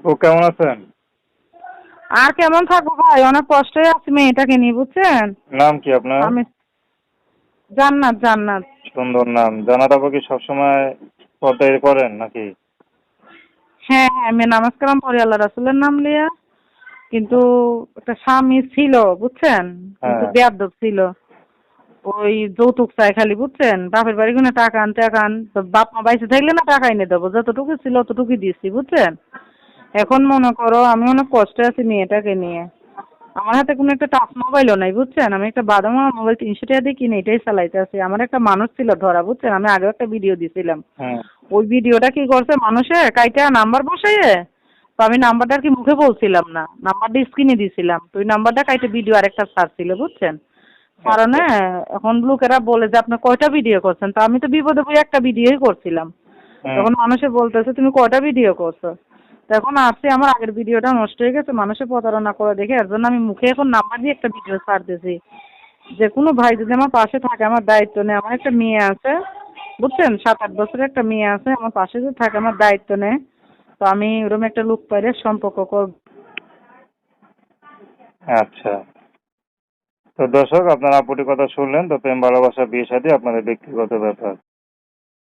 ও কেমন আছেন? আর কেমন থাকবো ভাই, অনেক কষ্টে আছি মেয়েটাকে নিয়ে, বুঝছেন। নাম কি আপনার? আমি জান্নাত জান্নাত। সুন্দর নাম। জানাত আপু কি সবসময় পর্দায় করেন নাকি? হ্যাঁ হ্যাঁ, আমি নামাজ কালাম পড়ি আল্লাহ রাসূলের নাম লিয়া। কিন্তু একটা স্বামী ছিল, বুঝছেন। কিন্তু হ্যাঁ। বেয়াদব ছিল। ওই যৌতুক চাই খালি, বুঝছেন। বাপের বাড়ি কোনো টাকা আনতে টাকা তো বাপ মা বাইসে থাকলে না টাকা এনে দেবো, যতটুকু ছিল অতটুকুই দিচ্ছি, বুঝছেন। এখন মনে করো আমি অনেক কষ্টে আছি মেয়েটাকে নিয়ে। আমার হাতে কোনো একটা টাচ মোবাইলও নাই, বুঝছেন। আমি একটা বাদামা মোবাইল 300 টাকা দিয়ে কিনে এটাই চালাইতে আছি। আমার একটা মানুষ ছিল ধরা, বুঝছেন। আমি আগেও একটা ভিডিও দিছিলাম। হুম। ওই ভিডিওটা কি করছে মানুষে কাইটা নাম্বার বসাইয়ে, তো আমি নাম্বারটা আর কি মুখে বলছিলাম না, নাম্বারটা স্ক্রিনে দিছিলাম। তো ওই নাম্বারটা কাইটে ভিডিও আরেকটা ছাড়ছিল, বুঝছেন। কারণে আচ্ছা। এখন লোকেরা বলে যে আপনি কয়টা ভিডিও করছেন, তো আমি তো বিপদে পড়ে একটা ভিডিওই করছিলাম। হুম। তখন মানুষে বলতেছে তুমি কয়টা ভিডিও করছো। তখন আসছে আমার আগের ভিডিওটা নষ্ট হয়ে গেছে, মানুষে প্রতারণা করে দেখে, এর জন্য আমি মুখে এখন নাম্বার দিয়ে একটা ভিডিও ছাড়তেছি। যে কোনো ভাই যদি আমার পাশে থাকে, আমার দায়িত্ব নেই। আমার একটা মেয়ে আছে, বুঝছেন। 7-8 বছরের একটা মেয়ে আছে, আমার পাশে যদি থাকে, আমার দায়িত্ব নেই। তো আমি ওরকম একটা লোক পাইলে সম্পর্ক করব। আচ্ছা। তো দর্শক, আপনার আপুটির কথা শুনলেন। তো প্রেম ভালোবাসা বিয়ে শাদী আপনাদের ব্যক্তিগত ব্যাপার।